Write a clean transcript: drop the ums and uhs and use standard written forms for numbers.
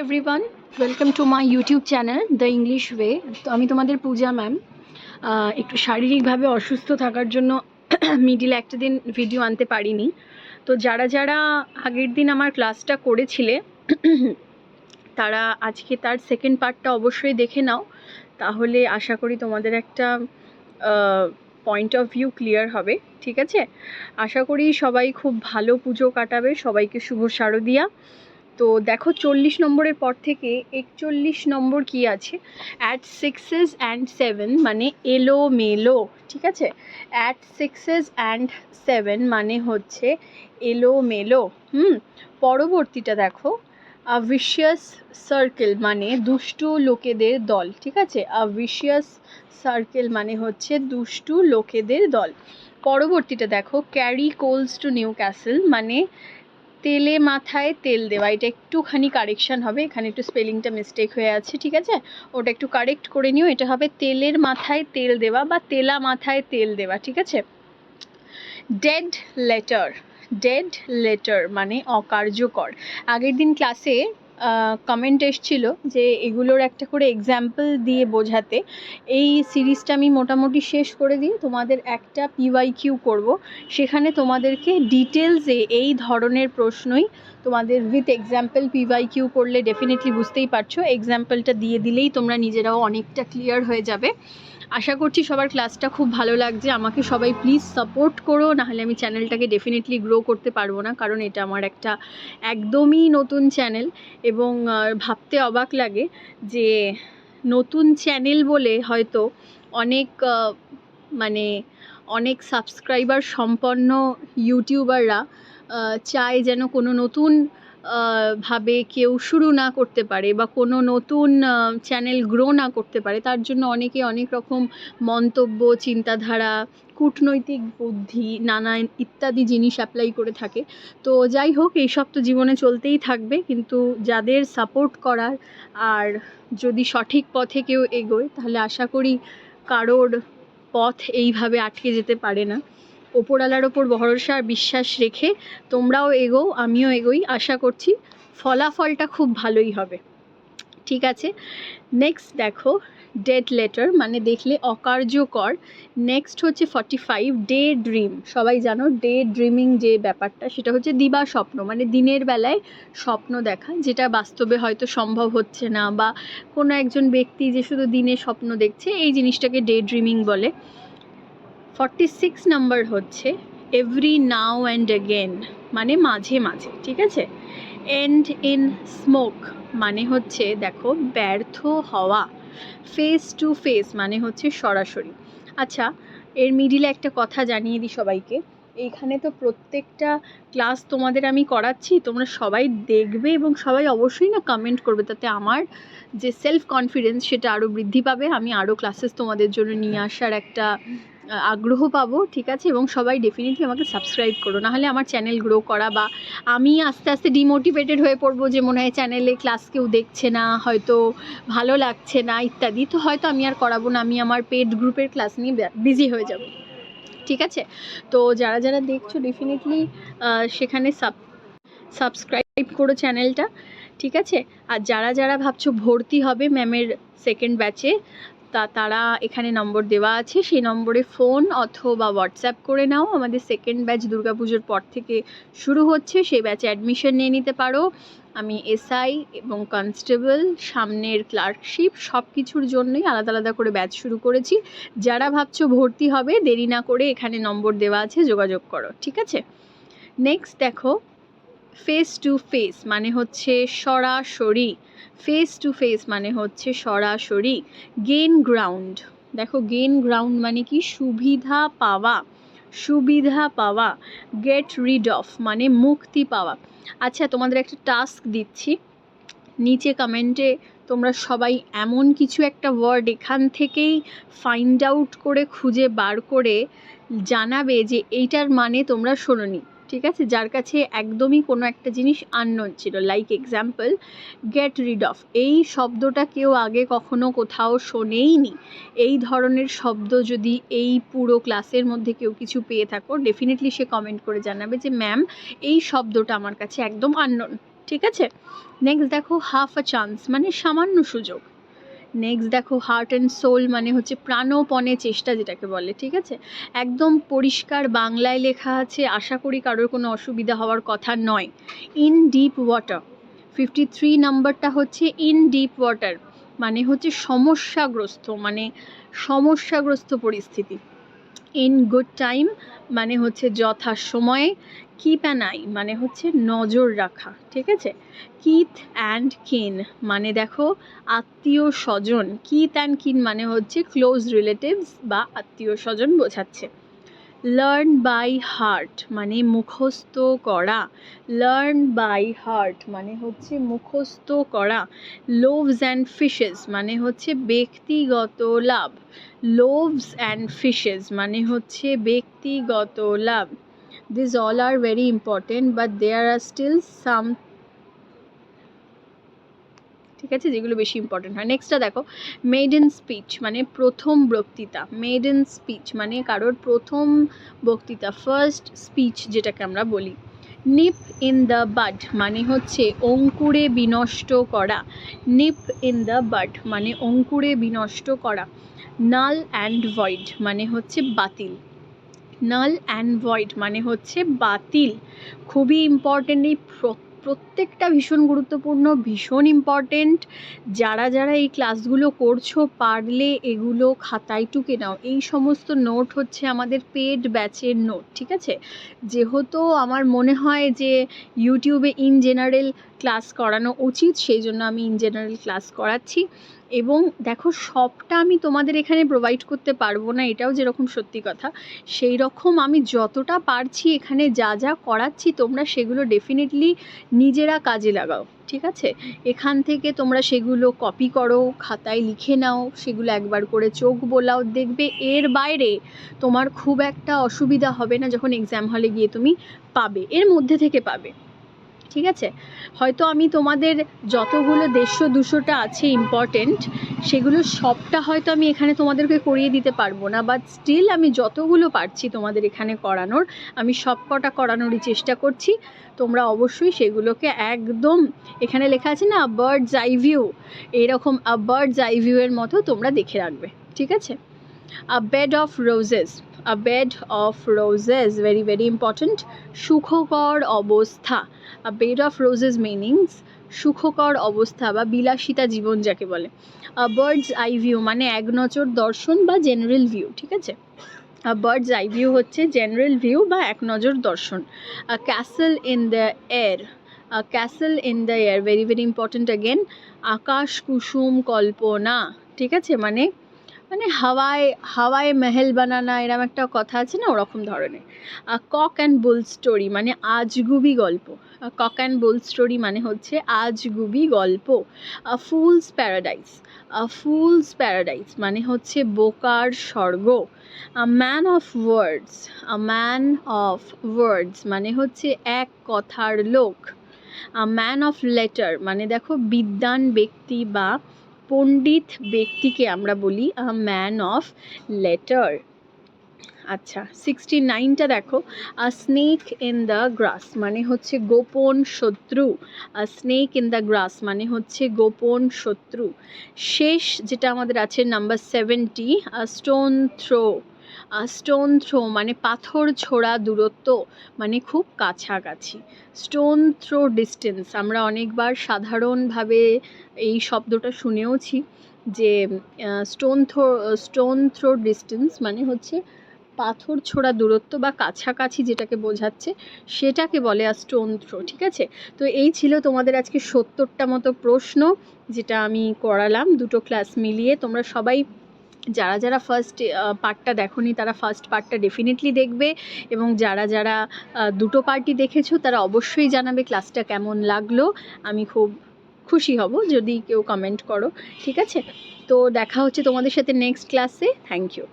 Everyone, welcome to my YouTube channel the English way. তো আমি তোমাদের পূজা ম্যাম। একটু শারীরিকভাবে অসুস্থ থাকার জন্য মিডিলে একটা দিন ভিডিও আনতে পারিনি। তো যারা যারা আগের দিন আমার ক্লাসটা করেছিলে তারা আজকে তার সেকেন্ড পার্টটা অবশ্যই দেখে নাও, তাহলে আশা করি তোমাদের একটা পয়েন্ট অফ ভিউ ক্লিয়ার হবে। ঠিক আছে, আশা করি সবাই খুব ভালো পুজো কাটাবে। সবাইকে শুভ শারদিয়া। তো দেখো 40 নম্বরের পর থেকে 41 নম্বর কি আছে, অ্যাট সিক্সেস অ্যান্ড সেভেন মানে এলো মেলো। ঠিক আছে, অ্যাট সিক্সেস অ্যান্ড সেভেন মানে হচ্ছে এলো মেলো। পরবর্তীটা দেখো, আ ভিশিয়াস সার্কেল মানে দুষ্টু লোকেদের দল। ঠিক আছে, আ ভিশিয়াস সার্কেল মানে হচ্ছে দুষ্টু লোকেদের দল। পরবর্তীটা দেখো, ক্যারি কোলস টু নিউ ক্যাসেল মানে তেলে মাথায় তেল দেওয়া। এটা একটুখানি কারেকশান হবে, এখানে একটু স্পেলিংটা মিস্টেক হয়ে আছে। ঠিক আছে, ওটা একটু কারেক্ট করে নিও। এটা হবে তেলের মাথায় তেল দেওয়া বা তেলা মাথায় তেল দেওয়া। ঠিক আছে, ডেড লেটার, ডেড লেটার মানে অকার্যকর। আগের দিন ক্লাসে কমেন্ট এসেছিল যে এগুলোর একটা করে এক্সাম্পল দিয়ে বোঝাতে। এই সিরিজটা আমি মোটামুটি শেষ করে দিয়ে তোমাদের একটা পিওয়াইকিউ করব, সেখানে তোমাদেরকে ডিটেলসে এই ধরনের প্রশ্নই তোমাদের উইথ এক্সাম্পল পিওয়াইকিউ করলে ডেফিনেটলি বুঝতেই পারছো। এক্সাম্পলটা দিয়ে দিলেই তোমরা নিজেরাও অনেকটা ক্লিয়ার হয়ে যাবে। আশা করছি সবার ক্লাসটা খুব ভালো লাগছে। আমাকে সবাই প্লিজ সাপোর্ট করো, নাহলে আমি চ্যানেলটাকে ডেফিনেটলি গ্রো করতে পারবো না, কারণ এটা আমার একটা একদমই নতুন চ্যানেল। এবং ভাবতে অবাক লাগে যে নতুন চ্যানেল বলে হয়তো অনেক মানে অনেক সাবস্ক্রাইবার সম্পন্ন ইউটিউবাররা চায় যেন কোনো নতুন ভাবে কেউ শুরু না করতে পারে বা কোনো নতুন চ্যানেল গ্রো না করতে পারে। তার জন্য অনেকে অনেক রকম মন্তব্য, চিন্তাধারা, কূটনৈতিক বুদ্ধি, নানা ইত্যাদি জিনিস অ্যাপ্লাই করে থাকে। তো যাই হোক, এইসব তো জীবনে চলতেই থাকবে, কিন্তু যাদের সাপোর্ট করার আর যদি সঠিক পথে কেউ এগোয়, তাহলে আশা করি কারোর পথ এইভাবে আটকে যেতে পারে না। ওপরওয়ালার ওপর ভরসা আর বিশ্বাস রেখে তোমরাও এগোও, আমিও এগোই। আশা করছি ফলাফলটা খুব ভালোই হবে। ঠিক আছে, নেক্সট দেখো, ডেড লেটার মানে দেখলে অকার্যকর। নেক্সট হচ্ছে 45, ডে ড্রিম। সবাই জানো ডে ড্রিমিং যে ব্যাপারটা, সেটা হচ্ছে দিবা স্বপ্ন মানে দিনের বেলায় স্বপ্ন দেখা, যেটা বাস্তবে হয়তো সম্ভব হচ্ছে না, বা কোনো একজন ব্যক্তি যে শুধু দিনে স্বপ্ন দেখছে, এই জিনিসটাকে ডে ড্রিমিং বলে। 46 নাম্বার হচ্ছে এভরি নাও অ্যান্ড অ্যাগেন মানে মাঝে মাঝে। ঠিক আছে, এন্ড ইন স্মোক মানে হচ্ছে দেখো ব্যর্থ হওয়া। ফেস টু ফেস মানে হচ্ছে সরাসরি। আচ্ছা, এর মিডিলে একটা কথা জানিয়ে দিই সবাইকে। এইখানে তো প্রত্যেকটা ক্লাস তোমাদের আমি করাচ্ছি, তোমরা সবাই দেখবে এবং সবাই অবশ্যই না কমেন্ট করবে, তাতে আমার যে সেলফ কনফিডেন্স সেটা আরও বৃদ্ধি পাবে। আমি আরও ক্লাসেস তোমাদের জন্য নিয়ে আসার একটা আগ্রহ পাবো। ঠিক আছে, এবং সবাই ডেফিনেটলি আমাকে সাবস্ক্রাইব করো, নাহলে আমার চ্যানেল গ্রো করা বা আমি আস্তে আস্তে ডিমোটিভেটেড হয়ে পড়বো যে মনে হয় চ্যানেলে ক্লাস কেউ দেখছে না, হয়তো ভালো লাগছে না ইত্যাদি, তো হয়তো আমি আর করাবো না, আমি আমার পেড গ্রুপের ক্লাস নিয়ে বিজি হয়ে যাব। ঠিক আছে, তো যারা যারা দেখছো ডেফিনেটলি সেখানে সাবস্ক্রাইব করো চ্যানেলটা। ঠিক আছে, আর যারা যারা ভাবছো ভর্তি হবে ম্যামের সেকেন্ড ব্যাচে, তারা এখানে নম্বর দেওয়া আছে, সেই নম্বরে ফোন অথবা হোয়াটসঅ্যাপ করে নাও। আমাদের সেকেন্ড ব্যাচ দুর্গাপুজোর পর থেকে শুরু হচ্ছে, সেই ব্যাচে অ্যাডমিশন নিয়ে নিতে পারো। আমি এসআই এবং কনস্টেবল, সামনের ক্লার্কশিপ, সব কিছুর জন্যই আলাদা আলাদা করে ব্যাচ শুরু করেছি। যারা ভাবছো ভর্তি হবে, দেরি না করে এখানে নম্বর দেওয়া আছে, যোগাযোগ করো। ঠিক আছে, নেক্সট দেখো, ফেস টু ফেস মানে হচ্ছে সরাসরি। ফেস টু ফেস মানে হচ্ছে সরাসরি। গেইন গ্রাউন্ড, দেখো গেইন গ্রাউন্ড মানে কি, সুবিধা পাওয়া, সুবিধা পাওয়া। গেট রিড অফ মানে মুক্তি পাওয়া। আচ্ছা, তোমাদের একটা টাস্ক দিচ্ছি, নিচে কমেন্টে তোমরা সবাই এমন কিছু একটা ওয়ার্ড এখান থেকেই ফাইন্ড আউট করে খুঁজে বার করে জানাবে যে এইটার মানে তোমরা শোনোনি। ঠিক আছে, যার কাছে একদমই কোনো একটা জিনিস আননোন ছিল, like example get rid of, এই শব্দটা কেউ আগে কখনো কোথাও শোনেইনি। এই ধরনের শব্দ যদি এই পুরো ক্লাসের মধ্যে কেউ কিছু পেয়ে থাকো, ডেফিনেটলি সে কমেন্ট করে জানাবে যে ম্যাম এই শব্দটা আমার কাছে একদম আননোন। ঠিক আছে। নেক্সট দেখো হাফ আ চান্স মানে সামান্য সুযোগ। নেক্সট দেখো হার্ট অ্যান্ড সোল মানে হচ্ছে প্রাণপণে চেষ্টা যেটাকে বলে, ঠিক আছে। একদম পরিষ্কার বাংলায় লেখা আছে, আশা করি কারোর কোনো অসুবিধা হওয়ার কথা নয়। ইন ডিপ ওয়াটার, 53 নাম্বারটা হচ্ছে ইন ডিপ ওয়াটার মানে হচ্ছে সমস্যাগ্রস্ত, মানে সমস্যাগ্রস্ত পরিস্থিতি। ইন গুড টাইম মানে হচ্ছে যথা সময়ে। কিপ অ্যান আই মানে হচ্ছে নজর রাখা, ঠিক আছে। কিথ অ্যান্ড কিন মানে দেখো আত্মীয় স্বজন। কিথ অ্যান্ড কিন মানে হচ্ছে ক্লোজ রিলেটিভস বা আত্মীয় স্বজন বোঝাচ্ছে। লার্ন বাই হার্ট মানে মুখস্থ করা। লার্ন বাই হার্ট মানে হচ্ছে মুখস্থ করা। লোভস অ্যান্ড ফিশেস মানে হচ্ছে ব্যক্তিগত লাভ। লোভস অ্যান্ড ফিশেস মানে হচ্ছে ব্যক্তিগত লাভ। This all are very important but there are still some, ঠিক আছে, যেগুলো বেশি ইম্পর্টেন্ট হয়। নেক্সটটা দেখো মেডেন স্পিচ মানে প্রথম বক্তৃতা। মেডেন স্পিচ মানে কারোর প্রথম বক্তৃতা, ফার্স্ট স্পিচ যেটাকে আমরা বলি। নিপ ইন দ্য বাড মানে হচ্ছে অঙ্কুরে বিনষ্ট করা। নিপ ইন দ্য বাড মানে অঙ্কুরে বিনষ্ট করা। নাল অ্যান্ড ভয়েড মানে হচ্ছে বাতিল। নাল অ্যান্ড ভয়েড মানে হচ্ছে বাতিল। খুবই ইম্পর্টেন্ট, এই প্রত্যেকটা ভীষণ গুরুত্বপূর্ণ, ভীষণ ইম্পর্টেন্ট। যারা যারা এই ক্লাসগুলো করছো পারলে এগুলো খাতায় টুকে নাও। এই সমস্ত নোট হচ্ছে আমাদের পেড ব্যাচের নোট, ঠিক আছে। যেহেতু আমার মনে হয় যে ইউটিউবে ইন জেনারেল ক্লাস করানো উচিত, সেই জন্য আমি ইন জেনারেল ক্লাস করাচ্ছি। এবং দেখো সবটা আমি তোমাদের এখানে প্রোভাইড করতে পারবো না, এটাও যেরকম সত্যি কথা, সেই রকম আমি যতটা পারছি এখানে যা যা করাচ্ছি তোমরা সেগুলো ডেফিনেটলি নিজেরা কাজে লাগাও, ঠিক আছে। এখান থেকে তোমরা সেগুলো কপি করো, খাতায় লিখে নাও, সেগুলো একবার করে চোখ বোলাও, দেখবে এর বাইরে তোমার খুব একটা অসুবিধা হবে না যখন এক্সাম হলে গিয়ে তুমি পাবে, এর মধ্যে থেকে পাবে, ঠিক আছে। হয়তো আমি তোমাদের যতগুলো 150-200টা আছে ইম্পর্টেন্ট, সেগুলো সবটা হয়তো আমি এখানে তোমাদেরকে করিয়ে দিতে পারবো না, বাট স্টিল আমি যতগুলো পারছি তোমাদের এখানে করানোর, আমি সব কটা করানোরই চেষ্টা করছি। তোমরা অবশ্যই সেগুলোকে একদম, এখানে লেখা আছে না বার্ডস আই ভিউ, এরকম বার্ডস আই ভিউয়ের মতো তোমরা দেখে রাখবে, ঠিক আছে। A bed of roses, a bed of roses, very very important. সুখকর অবস্থা, a bed of roses meanings সুখকর অবস্থা বা বিলাসিতা জীবন যাকে বলে। a bird's eye view মানে এক নজর দর্শন বা জেনারেল ভিউ, ঠিক আছে। a bird's eye view হচ্ছে জেনারেল ভিউ বা এক নজর দর্শন। a castle in the air, a castle in the air, very very important again. আকাশ কুসুম কল্পনা, ঠিক আছে, মানে মানে হাওয়ায় হাওয়ায় মেহেল বানানা, এরম একটা কথা আছে না, ওরকম ধরনের। কক অ্যান্ড বুল স্টোরি মানে আজগুবি গল্প। কক অ্যান্ড বুল স্টোরি মানে হচ্ছে আজগুবি গল্প। ফুলস প্যারাডাইস, ফুলস প্যারাডাইস মানে হচ্ছে বোকার স্বর্গ। Man of words, man of words মানে হচ্ছে এক কথার লোক। ম্যান অফ লেটার মানে দেখো বিদ্বান ব্যক্তি বা পণ্ডিত ব্যক্তিকে আমরা বলি ম্যান অফ লেটার। আচ্ছা 69টা দেখো, a snake in the grass মানে হচ্ছে গোপন শত্রু। A snake in the grass মানে হচ্ছে গোপন শত্রু। শেষ যেটা আমাদের আছে number 70, a stone throw. Stone throw মানে পাথর ছোড়া দূরত্ব, মানে খুব কাছাকাছি। স্টোন থ্রো ডিস্টেন্স আমরা অনেকবার সাধারণভাবে এই শব্দটা শুনেওছি যে স্টোন থ্রো ডিস্টেন্স মানে হচ্ছে পাথর ছোড়া দূরত্ব বা কাছাকাছি যেটাকে বোঝাচ্ছে সেটাকে বলে আর স্টোন থ্রো, ঠিক আছে। তো এই ছিল তোমাদের আজকে 70টা মতো প্রশ্ন যেটা আমি করালাম দুটো ক্লাস মিলিয়ে। তোমরা সবাই যারা যারা ফার্স্ট পার্টটা দেখোনি তারা ফার্স্ট পার্টটা ডেফিনেটলি দেখবে, এবং যারা যারা দুটো পার্টই দেখেছো তারা অবশ্যই জানাবে ক্লাসটা কেমন লাগলো। আমি খুব খুশি হব যদি কেউ কমেন্ট করো, ঠিক আছে। তো দেখা হচ্ছে তোমাদের সাথে নেক্সট ক্লাসে। Thank you.